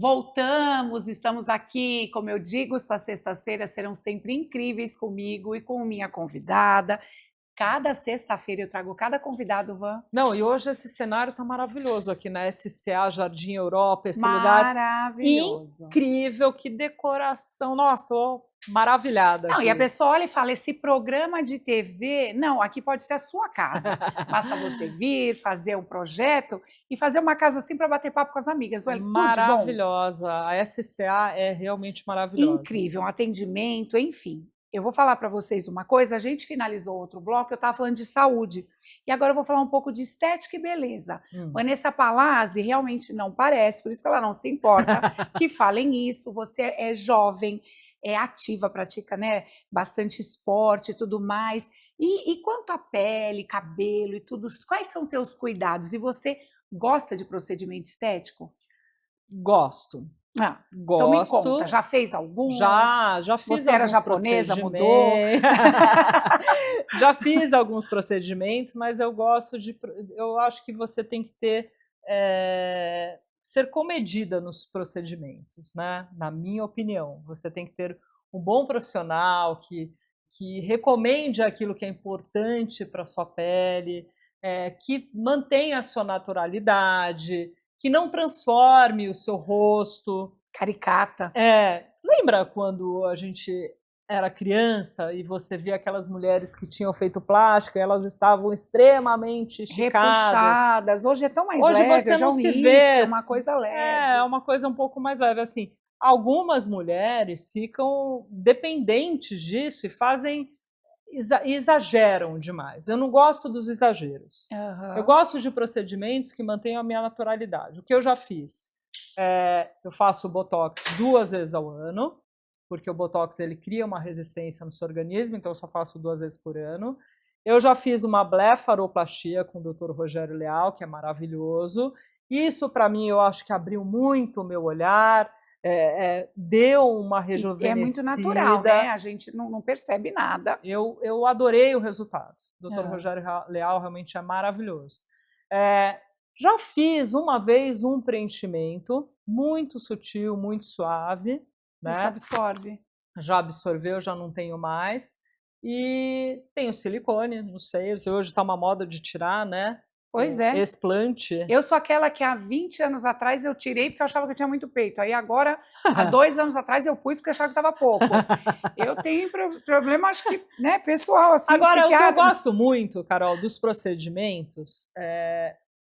Voltamos, estamos aqui, como eu digo, suas sextas-feiras serão sempre incríveis comigo e com minha convidada. Cada sexta-feira eu trago cada convidado, Van. Não, e hoje esse cenário tá maravilhoso aqui na SCA Jardim Europa, esse lugar incrível, que decoração, nossa, tô maravilhada. Não, aqui. e a pessoa olha e fala, esse programa de TV, não, aqui pode ser a sua casa. Basta você vir, fazer um projeto e fazer uma casa assim para bater papo com as amigas. Olha, maravilhosa, a SCA é realmente maravilhosa. Incrível, um atendimento, enfim. eu vou falar para vocês uma coisa, a gente finalizou outro bloco, eu estava falando de saúde, e agora eu vou falar um pouco de estética e beleza. Vanessa Palazzi realmente não parece, por isso que ela não se importa que falem isso, você é jovem, é ativa, pratica, né, bastante esporte e tudo mais, e quanto à pele, cabelo e tudo, quais são teus cuidados? E você gosta de procedimento estético? Gosto. Ah, então me conta, Gosto. já fez alguns? Já fiz Você era alguns japonesa, mudou? procedimentos. Já fiz alguns procedimentos, mas eu acho que você tem que ser comedida nos procedimentos, né? Na minha opinião, você tem que ter um bom profissional que recomende aquilo que é importante para a sua pele, que mantenha a sua naturalidade, que não transforme o seu rosto. Caricata. Lembra quando a gente era criança e você via aquelas mulheres que tinham feito plástica e elas estavam extremamente esticadas? Repuxadas. Hoje é tão mais Hoje leve, você não se lift, vê. é uma coisa leve. É uma coisa um pouco mais leve. Assim, algumas mulheres ficam dependentes disso e exageram demais. Eu não gosto dos exageros. Eu gosto de procedimentos que mantenham a minha naturalidade. O que eu já fiz? Eu faço Botox 2 vezes ao ano, porque o Botox ele cria uma resistência no seu organismo, então eu só faço 2 vezes por ano. Eu já fiz uma blefaroplastia com o Dr. Rogério Leal, que é maravilhoso. Isso, para mim, eu acho que abriu muito o meu olhar, deu uma rejuvenescida. É muito natural, né? A gente não percebe nada. Eu adorei o resultado. O Dr. Rogério Leal realmente é maravilhoso. Já fiz uma vez um preenchimento muito sutil, muito suave. Né? Isso absorve. Já absorveu, já não tenho mais. E tenho silicone, não sei, hoje está uma moda de tirar, né? Pois é. Explante. Eu sou aquela que há 20 anos atrás eu tirei porque eu achava que eu tinha muito peito. Aí agora, há 2 anos atrás, eu pus porque eu achava que estava pouco. Eu tenho problema, acho que, né, pessoal, assim. Agora, o que eu gosto muito, Carol, dos procedimentos,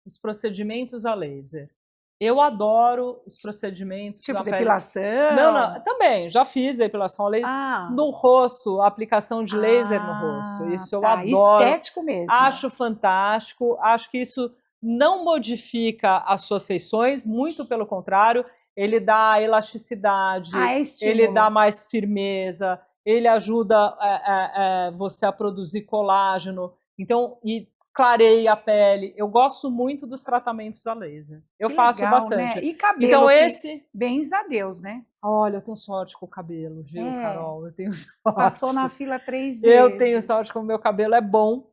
os procedimentos a laser. Eu adoro os procedimentos. Tipo depilação? Não, também. Já fiz depilação a laser. No rosto, aplicação de laser no rosto. Isso eu adoro. Estético mesmo. Acho fantástico. Acho que isso não modifica as suas feições, muito pelo contrário. Ele dá elasticidade, ele dá mais firmeza, ele ajuda você a produzir colágeno. Então, clareia a pele. Eu gosto muito dos tratamentos a laser. Eu faço bastante. Né? E cabelo, então, bens a Deus, né? Olha, eu tenho sorte com o cabelo, viu, Carol? Eu tenho sorte. Passou na fila 3 vezes. Eu tenho sorte com o meu cabelo, é bom.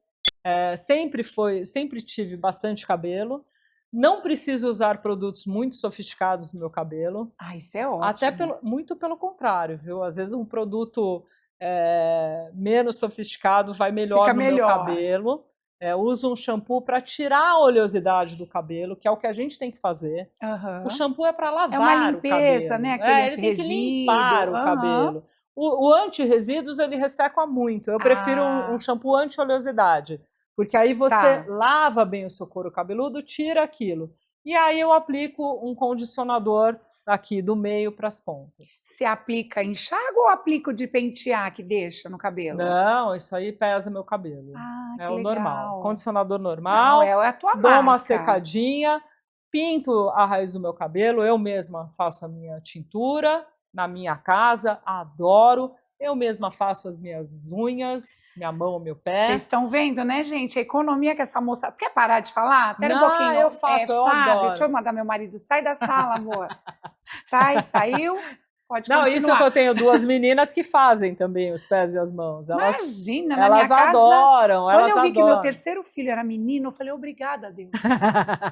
Sempre tive bastante cabelo. Não preciso usar produtos muito sofisticados no meu cabelo. Isso é ótimo. Até muito pelo contrário, viu? Às vezes um produto menos sofisticado vai melhor no meu cabelo. Uso um shampoo para tirar a oleosidade do cabelo, que é o que a gente tem que fazer. O shampoo é para lavar o cabelo. É uma limpeza, né? Ele tem que limpar o cabelo. O anti-resíduos, ele resseca muito. Eu prefiro um shampoo anti-oleosidade, porque aí você lava bem o seu couro cabeludo, tira aquilo. E aí eu aplico um condicionador aqui do meio para as pontas. Você aplica enxágue ou aplica de pentear que deixa no cabelo? Não, isso aí pesa meu cabelo. É o legal. Normal. Condicionador normal. Não, é a tua dou marca. Uma secadinha, pinto a raiz do meu cabelo, eu mesma faço a minha tintura na minha casa, adoro. Eu mesma faço as minhas unhas, minha mão, meu pé. Vocês estão vendo, né, gente? A economia que essa moça... Quer parar de falar? Pera um pouquinho. Eu faço, eu adoro. Deixa eu mandar meu marido. Sai da sala, amor. Saiu. Pode Não, continuar. Isso é que eu tenho 2 meninas que fazem também os pés e as mãos. Imagina, na elas minha casa... adoram, Quando eu vi que meu terceiro filho era menino, eu falei, obrigada, Deus.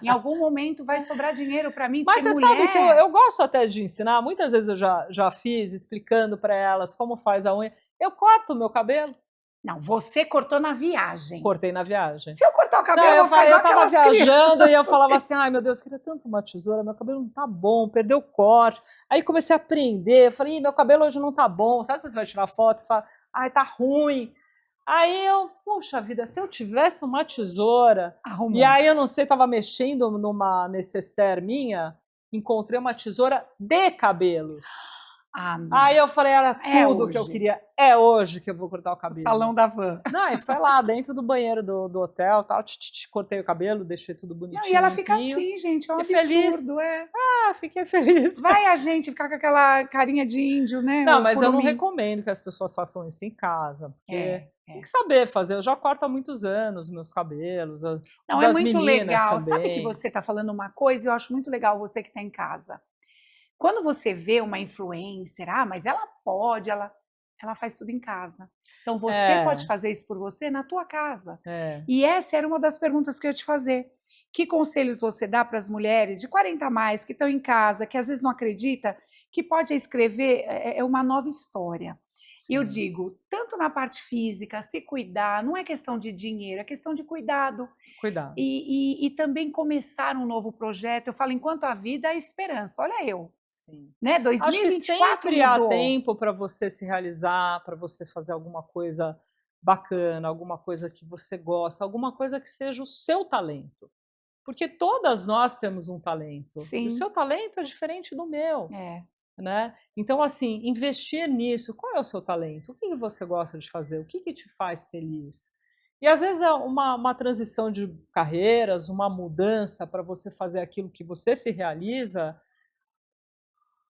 Em algum momento vai sobrar dinheiro para mim. Mas você sabe que eu gosto até de ensinar. Muitas vezes eu já fiz, explicando para elas como faz a unha. Eu corto o meu cabelo. Não, você cortou na viagem. Cortei na viagem. Se eu cortar o cabelo, eu tava viajando e eu falava assim, ai meu Deus, queria tanto uma tesoura, meu cabelo não tá bom, perdeu o corte. Aí comecei a aprender, eu falei, meu cabelo hoje não tá bom. Sabe quando você vai tirar foto, você fala, ai, tá ruim. Aí puxa vida, se eu tivesse uma tesoura, e aí eu não sei, tava mexendo numa necessaire minha, encontrei uma tesoura de cabelos. Ah, não. Aí eu falei, era É tudo que eu hoje. queria. É hoje que eu vou cortar o cabelo. Salão da van. Não, e foi lá dentro do banheiro do hotel, tal, cortei o cabelo, deixei tudo Não, e bonitinho, ela fica limpinho. assim, gente, é um Fiquei feliz. absurdo, é. Ah, fiquei feliz. Vai a gente ficar com aquela carinha de índio, né? Não, o mas eu não curumim. recomendo que as pessoas façam isso em casa, porque tem É. que saber fazer. Eu já corto há muitos anos meus cabelos, Não, é das muito meninas legal. Sabe que também. você está falando uma coisa e eu acho muito legal você que está em casa. Quando você vê uma influencer, mas ela pode, ela faz tudo em casa. Então você pode fazer isso por você na tua casa. E essa era uma das perguntas que eu ia te fazer. Que conselhos você dá para as mulheres de 40 a mais que estão em casa, que às vezes não acredita, que pode escrever uma nova história? E eu digo, tanto na parte física, se cuidar, não é questão de dinheiro, é questão de cuidado. Cuidado. E também começar um novo projeto. Eu falo, enquanto a vida, há esperança. Olha eu. Sim. Né? Acho que 2024 sempre há mudou. tempo para você se realizar, para você fazer alguma coisa bacana, alguma coisa que você gosta, alguma coisa que seja o seu talento. Porque todas nós temos um talento. Sim. E o seu talento é diferente do meu. É. Né? Então, assim, investir nisso. Qual é o seu talento? O que você gosta de fazer? O que te faz feliz? E às vezes é uma transição de carreiras, uma mudança para você fazer aquilo que você se realiza,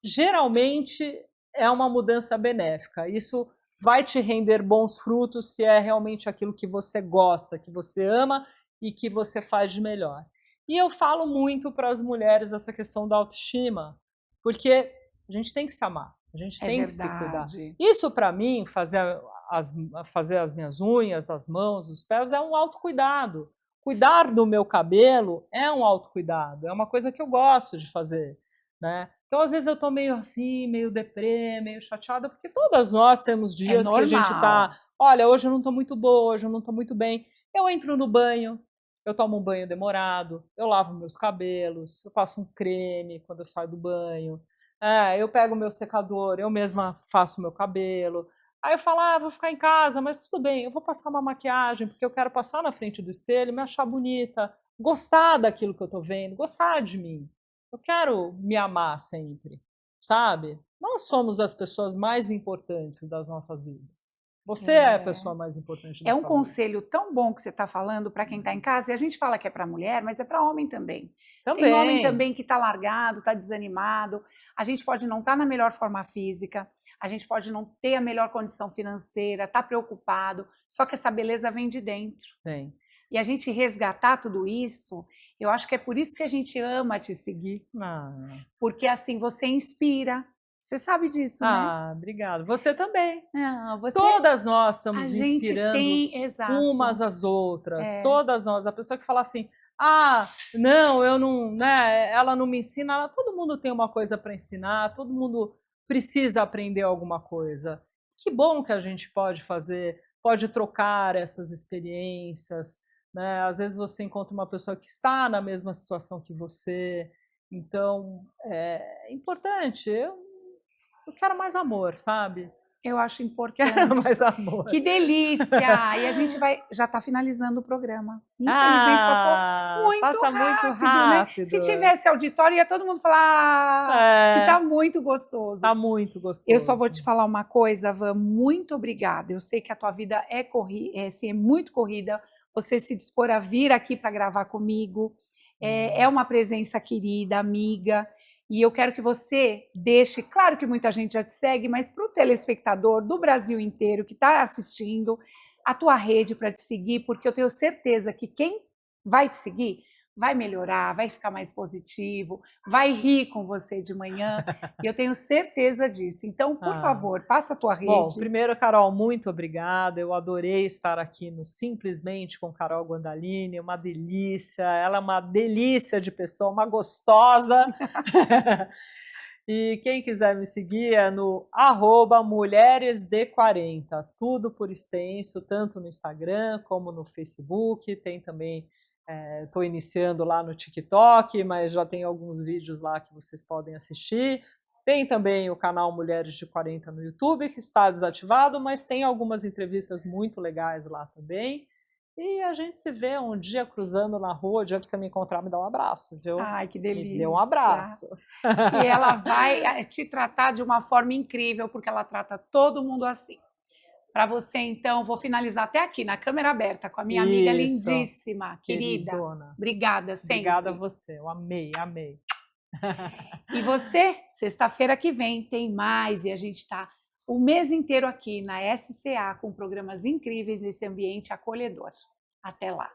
geralmente é uma mudança benéfica. Isso vai te render bons frutos se é realmente aquilo que você gosta, que você ama e que você faz de melhor. E eu falo muito para as mulheres essa questão da autoestima, porque a gente tem que se amar, a gente tem que se cuidar. Isso, para mim, fazer as minhas unhas, das mãos, dos pés, é um autocuidado. Cuidar do meu cabelo é um autocuidado, é uma coisa que eu gosto de fazer, né? Então, às vezes eu tô meio assim, meio deprê, meio chateada, porque todas nós temos dias que a gente tá, olha, hoje eu não tô muito boa, hoje eu não tô muito bem. Eu entro no banho, eu tomo um banho demorado, eu lavo meus cabelos, eu passo um creme quando eu saio do banho, eu pego o meu secador, eu mesma faço o meu cabelo. Aí eu falo, vou ficar em casa, mas tudo bem, eu vou passar uma maquiagem, porque eu quero passar na frente do espelho, me achar bonita, gostar daquilo que eu tô vendo, gostar de mim. Eu quero me amar sempre, sabe? Nós somos as pessoas mais importantes das nossas vidas. Você é a pessoa mais importante da sua vida. É um conselho tão bom que você está falando para quem está em casa, e a gente fala que é para mulher, mas é para homem também. Tem homem também que está largado, está desanimado. A gente pode não estar na melhor forma física, a gente pode não ter a melhor condição financeira, tá preocupado, só que essa beleza vem de dentro. Vem. E a gente resgatar tudo isso, eu acho que é por isso que a gente ama te seguir. Porque assim, você inspira. Você sabe disso, né? Obrigada. Você também. Você... Todas nós estamos inspirando umas às outras. Todas nós. A pessoa que fala assim, não, eu não, né? Ela não me ensina. Todo mundo tem uma coisa para ensinar. Todo mundo precisa aprender alguma coisa. Que bom que a gente pode fazer, pode trocar essas experiências. Né? Às vezes você encontra uma pessoa que está na mesma situação que você. Então, é importante. Eu quero mais amor, sabe? Eu acho importante. Quero mais amor. Que delícia! E a gente já está finalizando o programa. Infelizmente passou muito rápido. Né? Se tivesse auditório, ia todo mundo falar que está muito gostoso. Está muito gostoso. Eu só vou te falar uma coisa, Van, muito obrigada. Eu sei que a tua vida é muito corrida. Você se dispor a vir aqui para gravar comigo. É uma presença querida, amiga. E eu quero que você deixe, claro que muita gente já te segue, mas para o telespectador do Brasil inteiro que está assistindo, a tua rede para te seguir, porque eu tenho certeza que quem vai te seguir vai melhorar, vai ficar mais positivo, vai rir com você de manhã, e eu tenho certeza disso. Então, por favor, passa a tua rede. Bom, primeiro, Carol, muito obrigada, eu adorei estar aqui no Simplesmente com Carol Guandalini, uma delícia, ela é uma delícia de pessoa, uma gostosa. E quem quiser me seguir é no @mulheresd40, tudo por extenso, tanto no Instagram como no Facebook, tem também... Estou iniciando lá no TikTok, mas já tem alguns vídeos lá que vocês podem assistir. Tem também o canal Mulheres de 40 no YouTube, que está desativado, mas tem algumas entrevistas muito legais lá também. E a gente se vê um dia cruzando na rua, o dia que você me encontrar, me dá um abraço, viu? Ai, que Me delícia. dê um abraço. E ela vai te tratar de uma forma incrível, porque ela trata todo mundo assim. Para você, então, vou finalizar até aqui, na câmera aberta, com a minha amiga Isso, lindíssima, querida. queridona. Obrigada sempre. Obrigada a você, eu amei, amei. E você, sexta-feira que vem, tem mais, e a gente está o mês inteiro aqui na SCA com programas incríveis nesse ambiente acolhedor. Até lá!